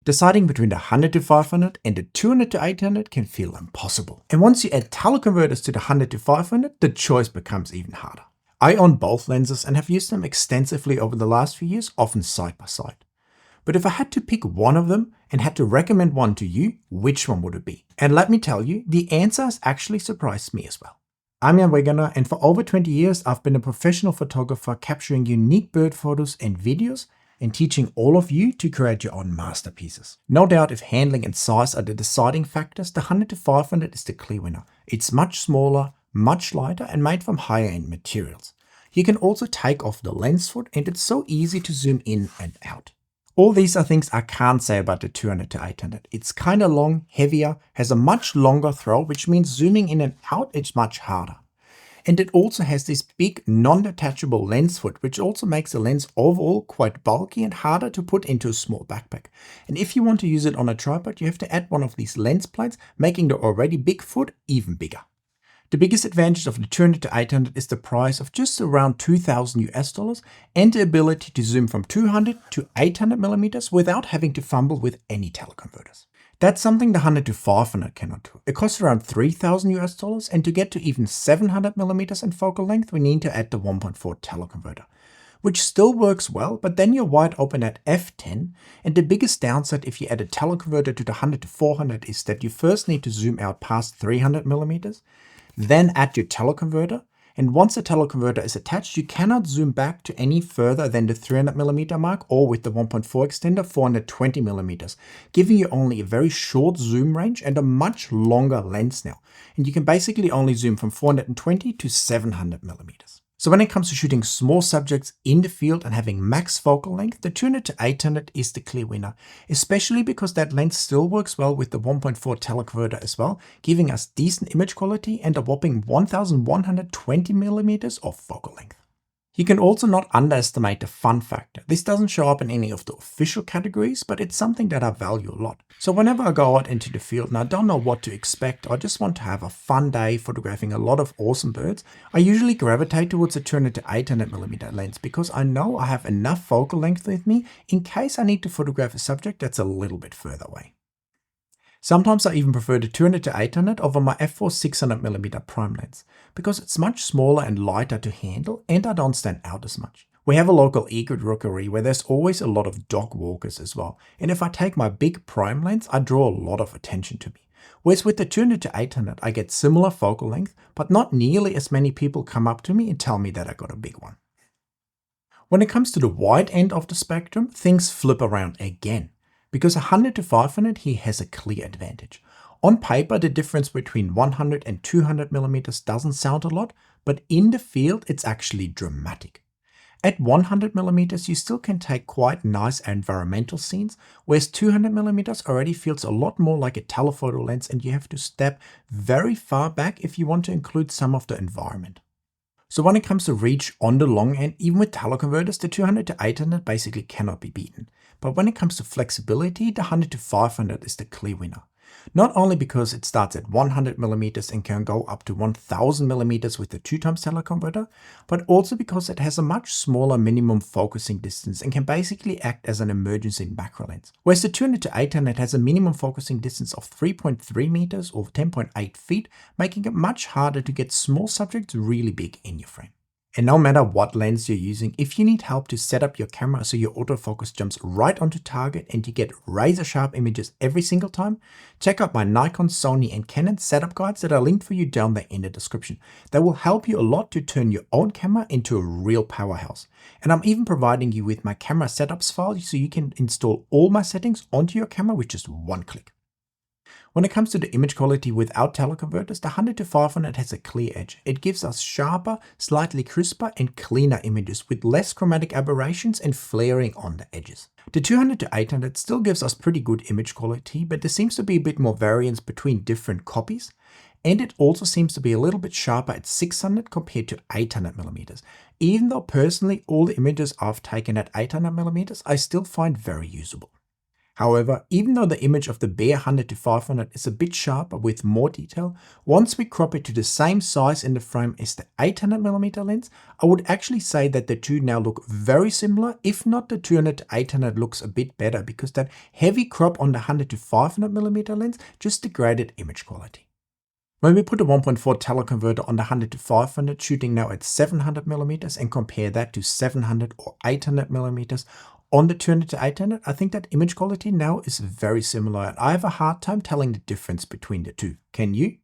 Deciding between the 100 to 500 and the 200 to 800 can feel impossible. And once you add teleconverters to the 100 to 500, the choice becomes even harder. I own both lenses and have used them extensively over the last few years, often side by side. But if I had to pick one of them and had to recommend one to you, which one would it be? And let me tell you, the answer has actually surprised me as well. I'm Jan Wegener, and for over 20 years I've been a professional photographer capturing unique bird photos and videos and teaching all of you to create your own masterpieces. No doubt if handling and size are the deciding factors, the 100 to 500 is the clear winner. It's much smaller, much lighter and made from higher end materials. You can also take off the lens foot and it's so easy to zoom in and out. All these are things I can't say about the 200 to 800. It's kinda long, heavier, has a much longer throw, which means zooming in and out is much harder. And it also has this big non-detachable lens foot, which also makes the lens overall quite bulky and harder to put into a small backpack. And if you want to use it on a tripod, you have to add one of these lens plates, making the already big foot even bigger. The biggest advantage of the 200 to 800 is the price of just around $2,000 and the ability to zoom from 200 to 800 millimeters without having to fumble with any teleconverters. That's something the 100 to 500 cannot do. It costs around $3,000 and to get to even 700 millimeters in focal length, we need to add the 1.4 teleconverter, which still works well, but then you're wide open at f10. And the biggest downside if you add a teleconverter to the 100 to 400 is that you first need to zoom out past 300 millimeters, then add your teleconverter. And once the teleconverter is attached, you cannot zoom back to any further than the 300 millimeter mark, or with the 1.4 extender 420 millimeters, giving you only a very short zoom range and a much longer lens now. And you can basically only zoom from 420 to 700 millimeters. So when it comes to shooting small subjects in the field and having max focal length, the 200 to 800 is the clear winner, especially because that lens still works well with the 1.4 teleconverter as well, giving us decent image quality and a whopping 1120 millimeters of focal length. You can also not underestimate the fun factor. This doesn't show up in any of the official categories, but it's something that I value a lot. So whenever I go out into the field and I don't know what to expect, or I just want to have a fun day photographing a lot of awesome birds, I usually gravitate towards a 200 to 800 millimeter lens because I know I have enough focal length with me in case I need to photograph a subject that's a little bit further away. Sometimes I even prefer the 200 to 800 over my f4 600mm prime lens, because it's much smaller and lighter to handle and I don't stand out as much. We have a local egret rookery where there's always a lot of dog walkers as well, and if I take my big prime lens, I draw a lot of attention to me. Whereas with the 200 to 800 I get similar focal length, but not nearly as many people come up to me and tell me that I got a big one. When it comes to the wide end of the spectrum, things flip around again. Because 100 to 500 here has a clear advantage. On paper, the difference between 100 and 200 millimeters doesn't sound a lot, but in the field, it's actually dramatic. At 100 millimeters, you still can take quite nice environmental scenes, whereas 200 millimeters already feels a lot more like a telephoto lens and you have to step very far back if you want to include some of the environment. So when it comes to reach on the long end, even with teleconverters, the 200 to 800 basically cannot be beaten. But when it comes to flexibility, the 100 to 500 is the clear winner. Not only because it starts at 100 millimeters and can go up to 1000 millimeters with the 2x teleconverter, but also because it has a much smaller minimum focusing distance and can basically act as an emergency macro lens. Whereas the 200 to 800 has a minimum focusing distance of 3.3 meters or 10.8 feet, making it much harder to get small subjects really big in your frame. And no matter what lens you're using, if you need help to set up your camera so your autofocus jumps right onto target and you get razor sharp images every single time, check out my Nikon, Sony and Canon setup guides that are linked for you down there in the description. They will help you a lot to turn your own camera into a real powerhouse. And I'm even providing you with my camera setups file so you can install all my settings onto your camera with just one click. When it comes to the image quality without teleconverters, the 100 to 500 has a clear edge. It gives us sharper, slightly crisper and cleaner images with less chromatic aberrations and flaring on the edges. The 200 to 800 still gives us pretty good image quality, but there seems to be a bit more variance between different copies. And it also seems to be a little bit sharper at 600 compared to 800 millimeters. Even though personally all the images I've taken at 800 millimeters I still find very usable. However, even though the image of the bare 100-500 is a bit sharper with more detail, once we crop it to the same size in the frame as the 800mm lens, I would actually say that the two now look very similar, if not the 200-800 looks a bit better because that heavy crop on the 100-500mm lens just degraded image quality. When we put a 1.4 teleconverter on the 100-500 shooting now at 700mm and compare that to 700 or 800mm on the 200-800, I think that image quality now is very similar and I have a hard time telling the difference between the two. Can you?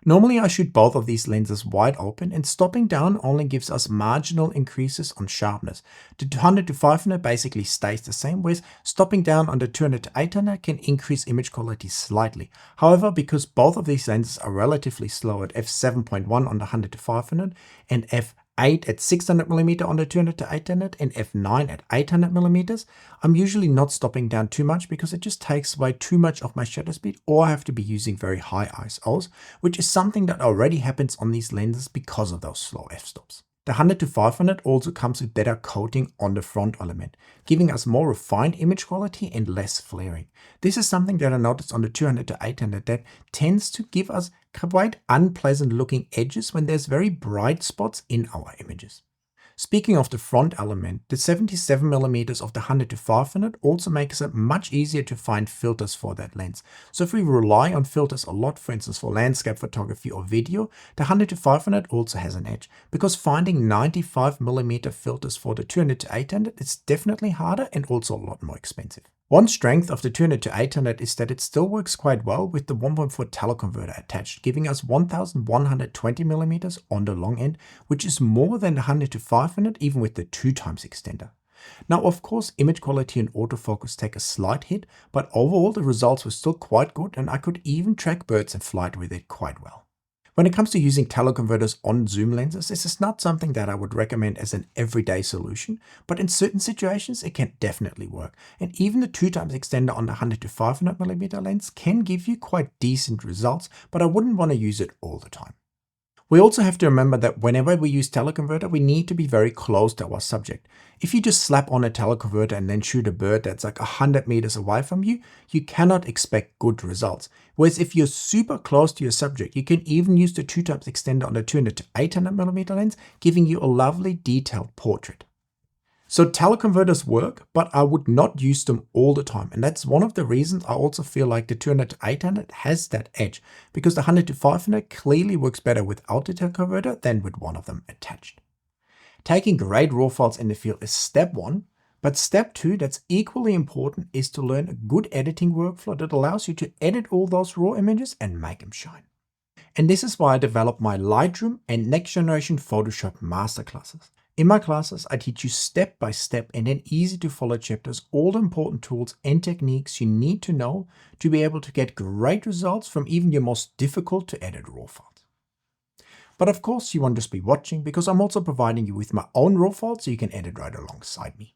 Normally I shoot both of these lenses wide open and stopping down only gives us marginal increases on sharpness. The 200-500 basically stays the same, whereas stopping down on the 200-800 can increase image quality slightly. However, because both of these lenses are relatively slow at f7.1 on the 100-500 and f8 at 600mm on the 200-800 and f9 at 800mm, I'm usually not stopping down too much because it just takes away too much of my shutter speed, or I have to be using very high ISOs, which is something that already happens on these lenses because of those slow f-stops. The 100-500 also comes with better coating on the front element, giving us more refined image quality and less flaring. This is something that I noticed on the 200-800 that tends to give us quite unpleasant looking edges when there's very bright spots in our images. Speaking of the front element, the 77mm of the 100-500 also makes it much easier to find filters for that lens. So if we rely on filters a lot, for instance for landscape photography or video, the 100-500 also has an edge, because finding 95mm filters for the 200-800 is definitely harder and also a lot more expensive. One strength of the 200-800 is that it still works quite well with the 1.4 teleconverter attached, giving us 1120mm on the long end, which is more than the 100-500 even with the 2x extender. Now of course image quality and autofocus take a slight hit, but overall the results were still quite good and I could even track birds in flight with it quite well. When it comes to using teleconverters on zoom lenses, this is not something that I would recommend as an everyday solution, but in certain situations it can definitely work. And even the 2x extender on the 100-500mm lens can give you quite decent results, but I wouldn't want to use it all the time. We also have to remember that whenever we use teleconverter, we need to be very close to our subject. If you just slap on a teleconverter and then shoot a bird that's like 100 meters away from you, you cannot expect good results. Whereas if you're super close to your subject, you can even use the 2x extender on the 200-800mm lens, giving you a lovely detailed portrait. So teleconverters work, but I would not use them all the time. And that's one of the reasons I also feel like the 200-800 has that edge, because the 100-500 clearly works better without the teleconverter than with one of them attached. Taking great raw files in the field is step one, but step two that's equally important is to learn a good editing workflow that allows you to edit all those raw images and make them shine. And this is why I developed my Lightroom and Next Generation Photoshop masterclasses. In my classes, I teach you step by step and in easy to follow chapters all the important tools and techniques you need to know to be able to get great results from even your most difficult to edit raw files. But of course you won't just be watching, because I'm also providing you with my own raw files so you can edit right alongside me.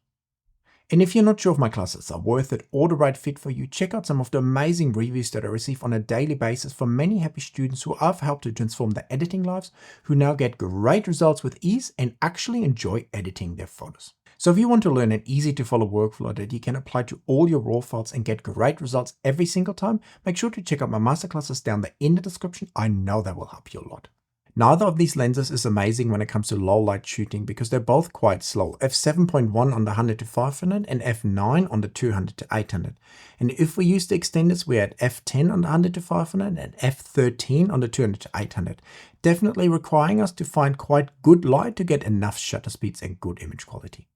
And if you're not sure if my classes are worth it or the right fit for you, check out some of the amazing reviews that I receive on a daily basis from many happy students who I've helped to transform their editing lives, who now get great results with ease and actually enjoy editing their photos. So if you want to learn an easy to follow workflow that you can apply to all your raw files and get great results every single time, make sure to check out my masterclasses down there in the description. I know that will help you a lot. Neither of these lenses is amazing when it comes to low light shooting because they're both quite slow, f7.1 on the 100-500 and f9 on the 200-800. And if we use the extenders, we're at f10 on the 100-500 and f13 on the 200-800, definitely requiring us to find quite good light to get enough shutter speeds and good image quality.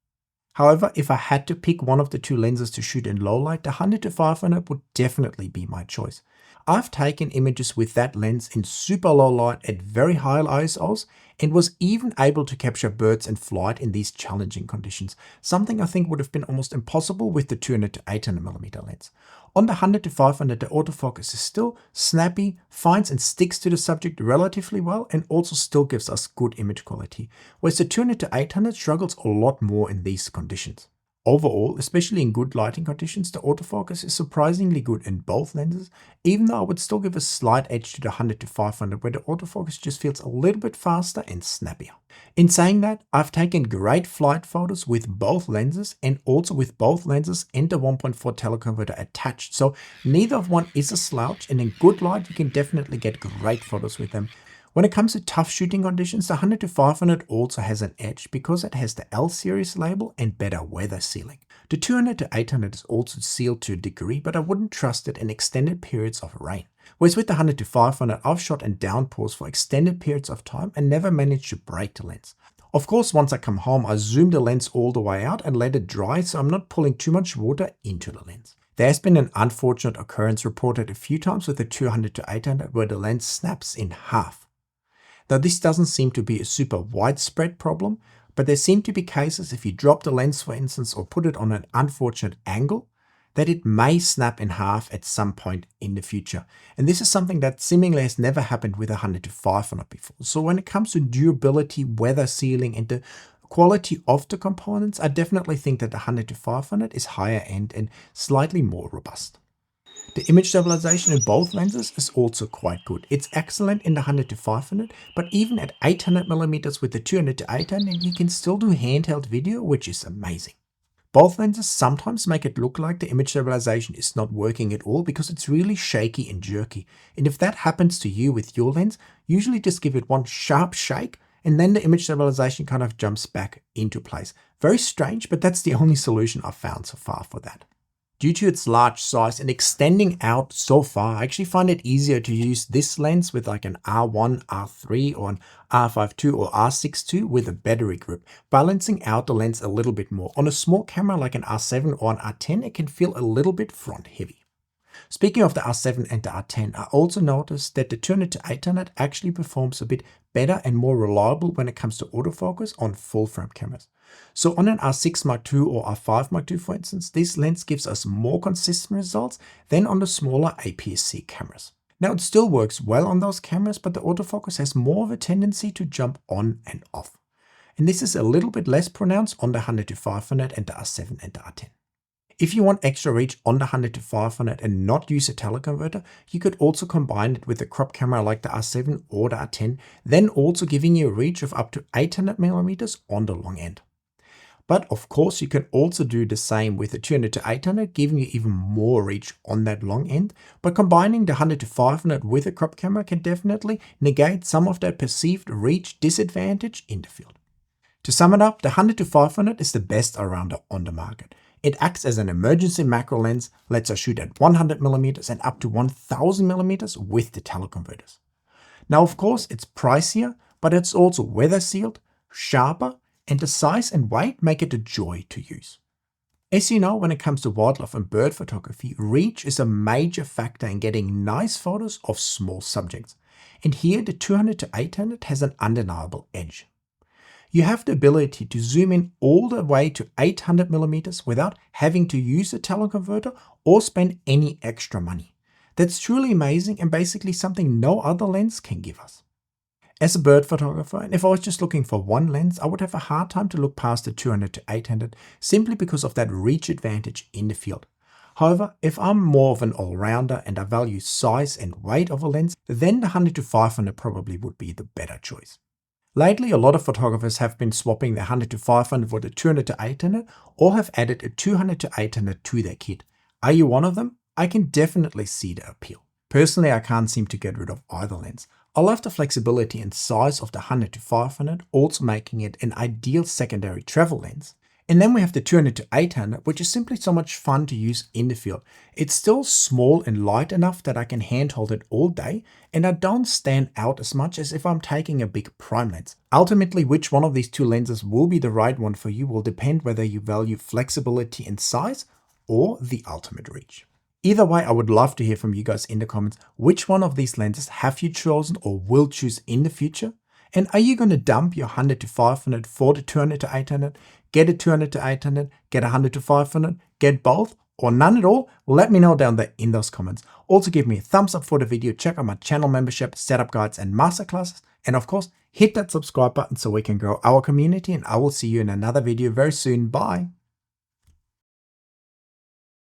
However, if I had to pick one of the two lenses to shoot in low light, the 100-500 would definitely be my choice. I've taken images with that lens in super low light at very high ISOs and was even able to capture birds in flight in these challenging conditions, something I think would have been almost impossible with the 200-800mm lens. On the 100-500, the autofocus is still snappy, finds and sticks to the subject relatively well, and also still gives us good image quality, whereas the 200-800 struggles a lot more in these conditions. Overall, especially in good lighting conditions, the autofocus is surprisingly good in both lenses, even though I would still give a slight edge to the 100-500 where the autofocus just feels a little bit faster and snappier. In saying that, I've taken great flight photos with both lenses and also with both lenses and the 1.4 teleconverter attached. So neither of one is a slouch, and in good light you can definitely get great photos with them. When it comes to tough shooting conditions, the 100-500 also has an edge because it has the L series label and better weather sealing. The 200-800 is also sealed to a degree, but I wouldn't trust it in extended periods of rain. Whereas with the 100-500, I've shot in downpours for extended periods of time and never managed to break the lens. Of course, once I come home, I zoom the lens all the way out and let it dry so I'm not pulling too much water into the lens. There has been an unfortunate occurrence reported a few times with the 200-800 where the lens snaps in half. Though this doesn't seem to be a super widespread problem, but there seem to be cases if you drop the lens, for instance, or put it on an unfortunate angle, that it may snap in half at some point in the future. And this is something that seemingly has never happened with a 100-500 before. So when it comes to durability, weather sealing, and the quality of the components, I definitely think that the 100-500 is higher end and slightly more robust. The image stabilization in both lenses is also quite good. It's excellent in the 100-500, but even at 800mm with the 200-800, you can still do handheld video, which is amazing. Both lenses sometimes make it look like the image stabilization is not working at all because it's really shaky and jerky. And if that happens to you with your lens, usually just give it one sharp shake and then the image stabilization kind of jumps back into place. Very strange, but that's the only solution I've found so far for that. Due to its large size and extending out so far, I actually find it easier to use this lens with like an R1, R3 or an R5 II or R6 II with a battery grip, balancing out the lens a little bit more. On a small camera like an R7 or an R10, it can feel a little bit front heavy. Speaking of the R7 and the R10, I also noticed that the 200-800 actually performs a bit better and more reliable when it comes to autofocus on full frame cameras. So on an R6 Mark II or R5 Mark II, for instance, this lens gives us more consistent results than on the smaller APS-C cameras. Now it still works well on those cameras, but the autofocus has more of a tendency to jump on and off. And this is a little bit less pronounced on the 100-500 and the R7 and the R10. If you want extra reach on the 100-500 and not use a teleconverter, you could also combine it with a crop camera like the R7 or the R10, then also giving you a reach of up to 800mm on the long end. But of course, you can also do the same with the 200-800, giving you even more reach on that long end. But combining the 100-500 with a crop camera can definitely negate some of that perceived reach disadvantage in the field. To sum it up, the 100-500 is the best arounder on the market. It acts as an emergency macro lens, lets us shoot at 100mm and up to 1000mm with the teleconverters. Now, of course, it's pricier, but it's also weather sealed, sharper, and the size and weight make it a joy to use. As you know, when it comes to wildlife and bird photography, reach is a major factor in getting nice photos of small subjects. And here the 200-800 has an undeniable edge. You have the ability to zoom in all the way to 800mm without having to use a teleconverter or spend any extra money. That's truly amazing and basically something no other lens can give us. As a bird photographer, and if I was just looking for one lens, I would have a hard time to look past the 200-800 simply because of that reach advantage in the field. However, if I'm more of an all-rounder and I value size and weight of a lens, then the 100-500 probably would be the better choice. Lately, a lot of photographers have been swapping the 100-500 for the 200-800 or have added a 200-800 to their kit. Are you one of them? I can definitely see the appeal. Personally, I can't seem to get rid of either lens. I love the flexibility and size of the 100-500, also making it an ideal secondary travel lens. And then we have the 200-800, which is simply so much fun to use in the field. It's still small and light enough that I can handhold it all day, and I don't stand out as much as if I'm taking a big prime lens. Ultimately, which one of these two lenses will be the right one for you will depend whether you value flexibility and size or the ultimate reach. Either way, I would love to hear from you guys in the comments. Which one of these lenses have you chosen or will choose in the future? And are you going to dump your 100-500 for the 200-800, get a 200-800, get a 100-500, get both, or none at all? Let me know down there in those comments. Also give me a thumbs up for the video, check out my channel membership, setup guides and masterclasses, and of course, hit that subscribe button so we can grow our community, and I will see you in another video very soon. Bye!